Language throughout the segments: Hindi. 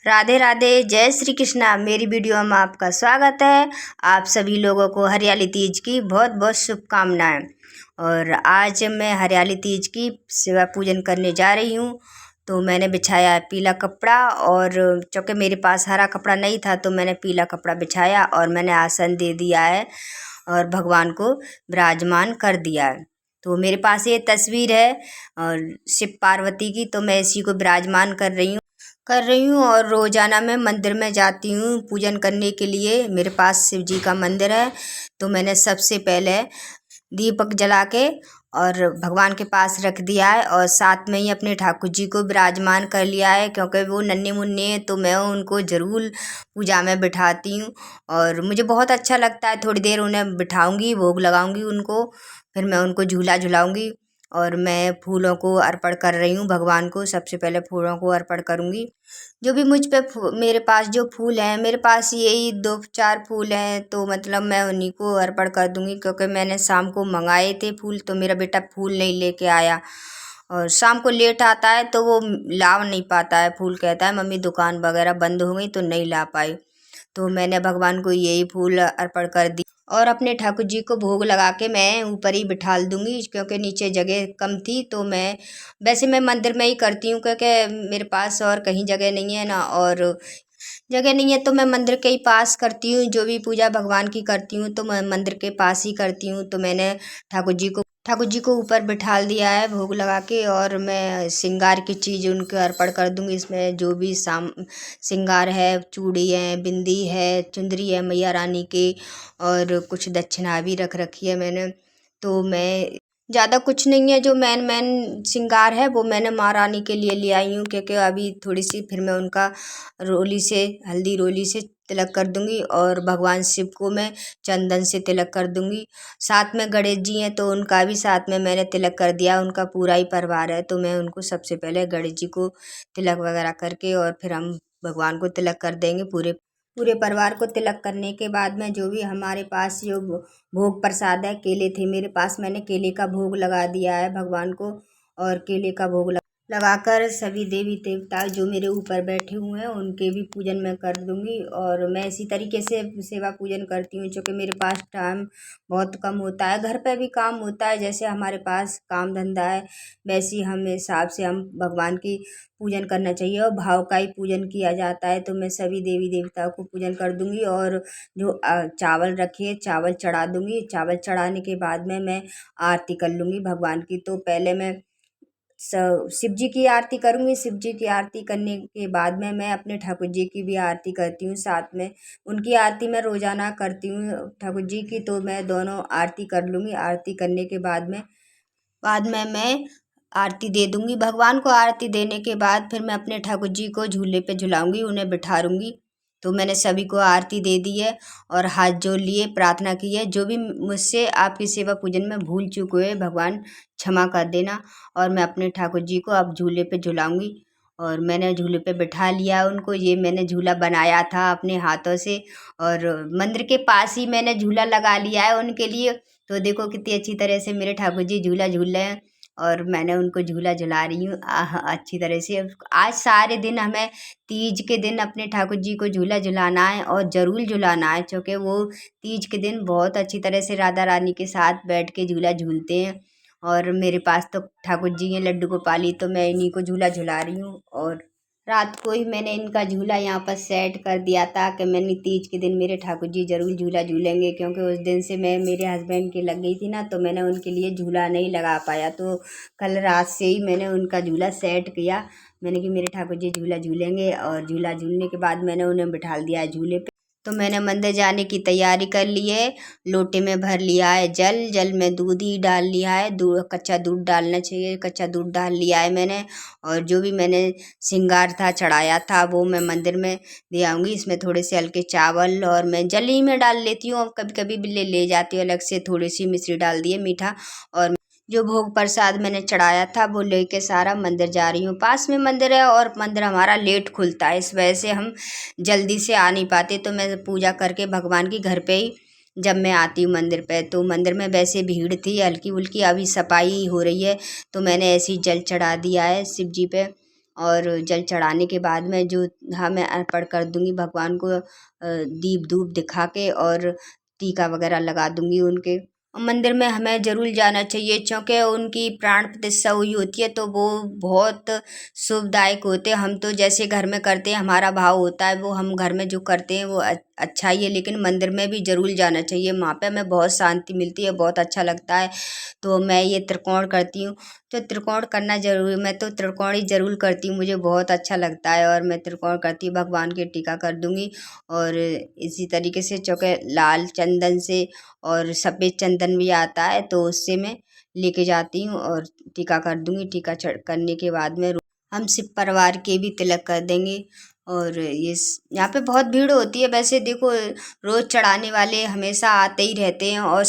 राधे राधे, जय श्री कृष्णा। मेरी वीडियो में आपका स्वागत है। आप सभी लोगों को हरियाली तीज की बहुत बहुत शुभकामनाएं। और आज मैं हरियाली तीज की सेवा पूजन करने जा रही हूँ। तो मैंने बिछाया पीला कपड़ा, और चूँकि मेरे पास हरा कपड़ा नहीं था तो मैंने पीला कपड़ा बिछाया और मैंने आसन दे दिया है और भगवान को विराजमान कर दिया है। तो मेरे पास ये तस्वीर है और शिव पार्वती की, तो मैं इसी को विराजमान कर रही हूँ। और रोज़ाना मैं मंदिर में जाती हूँ पूजन करने के लिए। मेरे पास शिव जी का मंदिर है, तो मैंने सबसे पहले दीपक जला के और भगवान के पास रख दिया है, और साथ में ही अपने ठाकुर जी को विराजमान कर लिया है। क्योंकि वो नन्हे मुन्ने हैं तो मैं उनको ज़रूर पूजा में बिठाती हूँ और मुझे बहुत अच्छा लगता है। थोड़ी देर उन्हें बिठाऊंगी, भोग लगाऊंगी उनको, फिर मैं उनको झूला झुलाऊंगी। और मैं फूलों को अर्पण कर रही हूँ भगवान को। सबसे पहले फूलों को अर्पण करूँगी। जो भी मुझ पे मेरे पास जो फूल हैं, मेरे पास यही 2-4 फूल हैं, तो मतलब मैं उन्हीं को अर्पण कर दूँगी। क्योंकि मैंने शाम को मंगाए थे फूल, तो मेरा बेटा फूल नहीं लेके आया, और शाम को लेट आता है तो वो ला नहीं पाता है फूल। कहता है मम्मी दुकान वगैरह बंद हो गई तो नहीं ला पाई। तो मैंने भगवान को यही फूल अर्पण कर दी और अपने ठाकुर जी को भोग लगा के मैं ऊपर ही बिठाल दूंगी। क्योंकि नीचे जगह कम थी, तो मैं मंदिर में ही करती हूँ। क्योंकि मेरे पास और कहीं जगह नहीं है ना, और जगह नहीं है तो मैं मंदिर के ही पास करती हूँ। जो भी पूजा भगवान की करती हूँ तो मैं मंदिर के पास ही करती हूँ। तो मैंने ठाकुर जी को ऊपर बिठाल दिया है भोग लगा के, और मैं श्रृंगार की चीज़ उनको अर्पण कर दूँगी। इसमें जो भी श्रृंगार है, चूड़ी है, बिंदी है, चुंदरी है मैया रानी की, और कुछ दक्षिणा भी रख रखी है मैंने। तो मैं ज़्यादा कुछ नहीं है, जो मेन श्रृंगार है वो मैंने माँ रानी के लिए ले आई हूँ। क्योंकि अभी थोड़ी सी फिर मैं उनका हल्दी रोली से तिलक कर दूंगी, और भगवान शिव को मैं चंदन से तिलक कर दूंगी। साथ में गणेश जी हैं तो उनका भी साथ में मैंने तिलक कर दिया। उनका पूरा ही परिवार है, तो मैं उनको सबसे पहले गणेश जी को तिलक वगैरह करके और फिर हम भगवान को तिलक कर देंगे। पूरे पूरे परिवार को तिलक करने के बाद में जो भी हमारे पास जो भोग प्रसाद है, केले थे मेरे पास, मैंने केले का भोग लगा दिया है भगवान को। और केले का भोग लगाकर सभी देवी देवता जो मेरे ऊपर बैठे हुए हैं उनके भी पूजन मैं कर दूंगी। और मैं इसी तरीके से सेवा पूजन करती हूँ। क्योंकि मेरे पास टाइम बहुत कम होता है, घर पे भी काम होता है, जैसे हमारे पास काम धंधा है वैसे ही हम हिसाब से हम भगवान की पूजन करना चाहिए, और भाव का ही पूजन किया जाता है। तो मैं सभी देवी देवताओं को पूजन कर दूंगी, और जो चावल रखिए चावल चढ़ा दूंगी। चावल चढ़ाने के बाद में मैं आरती कर लूँगी भगवान की। तो पहले मैं शिव जी की आरती करूँगी। शिव जी की आरती करने के बाद में मैं अपने ठाकुर जी की भी आरती करती हूँ साथ में। उनकी आरती मैं रोज़ाना करती हूँ ठाकुर जी की, तो मैं दोनों आरती कर लूँगी। आरती करने के बाद में मैं आरती दे दूँगी भगवान को। आरती देने के बाद फिर मैं अपने ठाकुर जी को झूले पे झुलाऊँगी, उन्हें बिठाऊँगी। तो मैंने सभी को आरती दे दी है और हाथ जोड़ लिए प्रार्थना की है। जो भी मुझसे आपकी सेवा पूजन में भूल चूक हुए भगवान क्षमा कर देना। और मैं अपने ठाकुर जी को अब झूले पे झुलाऊँगी, और मैंने झूले पे बिठा लिया उनको। ये मैंने झूला बनाया था अपने हाथों से, और मंदिर के पास ही मैंने झूला लगा लिया है उनके लिए। तो देखो कितनी अच्छी तरह से मेरे ठाकुर जी झूला झूल रहे हैं, और मैंने उनको झूला झुला रही हूँ अच्छी तरह से। आज सारे दिन हमें तीज के दिन अपने ठाकुर जी को झूला झुलाना है, और ज़रूर झुलाना है। क्योंकि वो तीज के दिन बहुत अच्छी तरह से राधा रानी के साथ बैठ के झूला झूलते हैं। और मेरे पास तो ठाकुर जी हैं लड्डू गोपाली, तो मैं इन्हीं को झूला झुला रही हूँ। और रात को ही मैंने इनका झूला यहाँ पर सेट कर दिया था कि मैंने तीज के दिन मेरे ठाकुर जी ज़रूर झूला झूलेंगे। क्योंकि उस दिन से मैं मेरे हस्बैंड की लग गई थी ना, तो मैंने उनके लिए झूला नहीं लगा पाया। तो कल रात से ही मैंने उनका झूला सेट किया। मैंने कि मेरे ठाकुर जी झूला झूलेंगे, और झूला झूलने के बाद मैंने उन्हें बिठाल दिया है झूले पे। तो मैंने मंदिर जाने की तैयारी कर ली है। लोटे में भर लिया है जल, जल में दूध ही डाल लिया है। दूध, कच्चा दूध डालना चाहिए, कच्चा दूध डाल लिया है मैंने। और जो भी मैंने श्रृंगार था चढ़ाया था वो मैं मंदिर में दे आऊँगी। इसमें थोड़े से हल्के चावल और मैं जल ही में डाल लेती हूँ, और कभी कभी भी ले जाती हूँ अलग से, थोड़ी सी मिश्री डाल दिए मीठा। और जो भोग प्रसाद मैंने चढ़ाया था वो लेके सारा मंदिर जा रही हूँ। पास में मंदिर है, और मंदिर हमारा लेट खुलता है, इस वजह से हम जल्दी से आ नहीं पाते। तो मैं पूजा करके भगवान की घर पे ही जब मैं आती हूँ मंदिर पे, तो मंदिर में वैसे भीड़ थी हल्की फुल्की, अभी सफाई हो रही है। तो मैंने ऐसे ही जल चढ़ा दिया है शिव जी पे। और जल चढ़ाने के बाद में जो मैं अर्पण कर दूँगी भगवान को, दीप धूप दिखा के और टीका वगैरह लगा दूँगी उनके। मंदिर में हमें ज़रूर जाना चाहिए, क्योंकि उनकी प्राण प्रतिष्ठा हुई होती है तो वो बहुत शुभदायक होते हैं। हम तो जैसे घर में करते हैं, हमारा भाव होता है वो हम घर में जो करते हैं वो अच्छा ही है, लेकिन मंदिर में भी ज़रूर जाना चाहिए। वहाँ पे हमें बहुत शांति मिलती है, बहुत अच्छा लगता है। तो मैं ये त्रिकोण करती हूँ, तो त्रिकोण करना ज़रूरी, मैं तो त्रिकोण ही ज़रूर करती हूँ, मुझे बहुत अच्छा लगता है और मैं त्रिकोण करती हूँ। भगवान के टीका कर दूँगी और इसी तरीके से चौके लाल चंदन से और सफ़ेद चंदन भी आता है तो उससे मैं लेके जाती हूँ और टीका कर दूँगी। टीका करने के बाद में हम शिव परिवार के भी तिलक कर देंगे। और यहाँ पे बहुत भीड़ होती है, वैसे देखो रोज़ चढ़ाने वाले हमेशा आते ही रहते हैं। और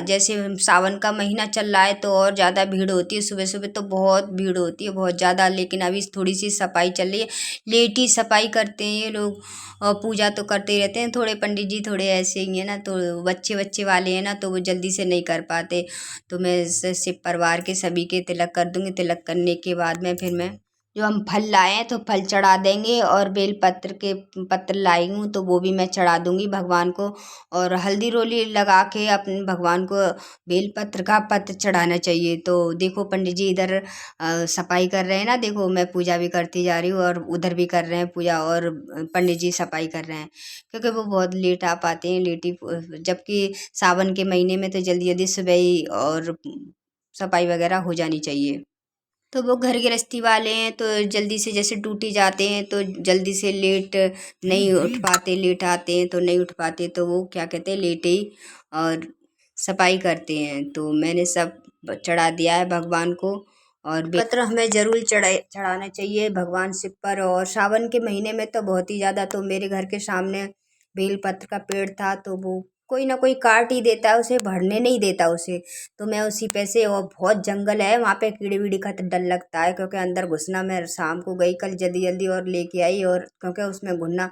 जैसे सावन का महीना चल रहा है तो और ज़्यादा भीड़ होती है, सुबह सुबह तो बहुत भीड़ होती है, बहुत ज़्यादा। लेकिन अभी थोड़ी सी सफाई चल रही है, लेट ही सफाई करते हैं ये लोग और पूजा तो करते ही रहते हैं। थोड़े पंडित जी थोड़े ऐसे ही हैं ना, तो बच्चे बच्चे वाले हैं ना, तो वो जल्दी से नहीं कर पाते। तो मैं शिव परिवार के सभी के तिलक कर दूँगी। तिलक करने के बाद में फिर मैं जो हम फल लाए हैं तो फल चढ़ा देंगे और बेलपत्र के पत्र लाई हूँ तो वो भी मैं चढ़ा दूँगी भगवान को। और हल्दी रोली लगा के अपने भगवान को बेलपत्र का पत्र चढ़ाना चाहिए। तो देखो पंडित जी इधर सफाई कर रहे हैं ना, देखो मैं पूजा भी करती जा रही हूँ और उधर भी कर रहे हैं पूजा, और पंडित जी सफाई कर रहे हैं क्योंकि वो बहुत लेट आ पाते हैं, लेट ही, जबकि सावन के महीने में तो जल्दी जल्दी सुबह ही और सफाई वगैरह हो जानी चाहिए। तो वो घर गृहस्थी वाले हैं तो जल्दी से जैसे ड्यूटी जाते हैं तो जल्दी से लेट नहीं उठ पाते, लेट आते हैं तो नहीं उठ पाते, तो वो क्या कहते हैं लेट ही और सफाई करते हैं। तो मैंने सब चढ़ा दिया है भगवान को। और पत्र हमें ज़रूर चढ़ाना चाहिए भगवान शिव पर। और सावन के महीने में तो बहुत ही ज़्यादा, तो मेरे घर के सामने बेलपत्र का पेड़ था तो वो कोई ना कोई काट ही देता है उसे, भरने नहीं देता उसे। तो मैं उसी पे से, और बहुत जंगल है वहाँ पे, कीड़े वीड़े का तो डर लगता है क्योंकि अंदर घुसना, मैं शाम को गई कल जल्दी जल्दी और लेके आई, और क्योंकि उसमें घुसना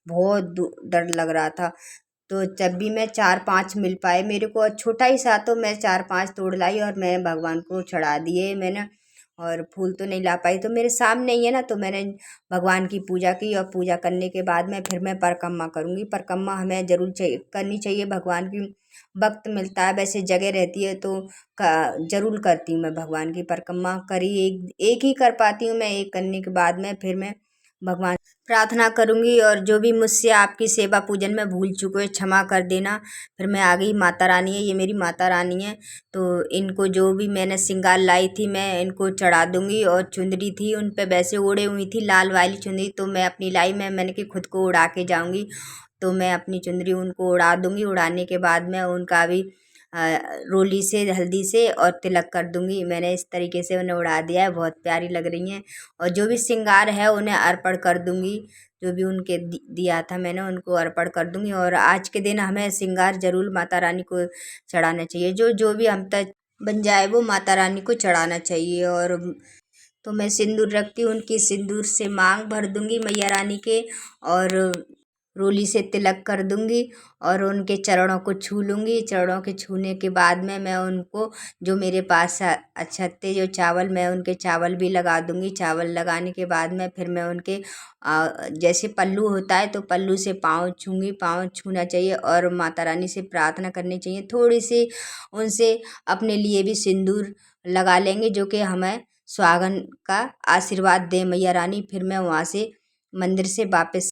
बहुत डर लग रहा था। तो जब भी मैं 4-5 मिल पाए मेरे को, छोटा ही सा, तो मैं 4-5 तोड़ लाई और मैंने भगवान को चढ़ा दिए मैंने। और फूल तो नहीं ला पाई, तो मेरे सामने ही है ना, तो मैंने भगवान की पूजा की। और पूजा करने के बाद में फिर मैं परिक्रमा करूँगी। परिक्रमा हमें ज़रूर करनी चाहिए, भगवान की वक्त मिलता है, वैसे जगह रहती है तो ज़रूर करती हूँ मैं भगवान की परिक्रमा। करी एक एक ही कर पाती हूँ मैं, एक करने के बाद में फिर मैं भगवान प्रार्थना करूँगी और जो भी मुझसे आपकी सेवा पूजन में भूल चुके हो क्षमा कर देना। फिर मैं आ गई, माता रानी है, ये मेरी माता रानी है। तो इनको जो भी मैंने श्रृंगार लाई थी मैं इनको चढ़ा दूँगी। और चुंदरी थी उन पे वैसे ओढ़े हुई थी लाल वाली चुंदरी, तो मैं अपनी लाई में मैंने कि खुद को उड़ा के जाऊँगी, तो मैं अपनी चुंदरी उनको उड़ा दूँगी। उड़ाने के बाद मैं उनका भी रोली से हल्दी से और तिलक कर दूँगी। मैंने इस तरीके से उन्हें उड़ा दिया है, बहुत प्यारी लग रही हैं। और जो भी श्रृंगार है उन्हें अर्पण कर दूँगी, जो भी उनके दिया था मैंने उनको अर्पण कर दूँगी। और आज के दिन हमें श्रृंगार ज़रूर माता रानी को चढ़ाना चाहिए, जो जो भी हम तक बन जाए वो माता रानी को चढ़ाना चाहिए। और तो मैं सिंदूर रखती हूँ, उनकी सिंदूर से मांग भर दूँगी मैया रानी के, और रोली से तिलक कर दूँगी और उनके चरणों को छू लूँगी। चरणों के छूने के बाद में मैं उनको, जो मेरे पास अक्षते जो चावल, मैं उनके चावल भी लगा दूँगी। चावल लगाने के बाद में फिर मैं उनके जैसे पल्लू होता है तो पल्लू से पाँव छूँगी, पाँव छूना चाहिए और माता रानी से प्रार्थना करनी चाहिए। थोड़ी सी उनसे अपने लिए भी सिंदूर लगा लेंगे, जो कि हमें सुहागन का आशीर्वाद दे मैया रानी। फिर मैं वहाँ से मंदिर से वापस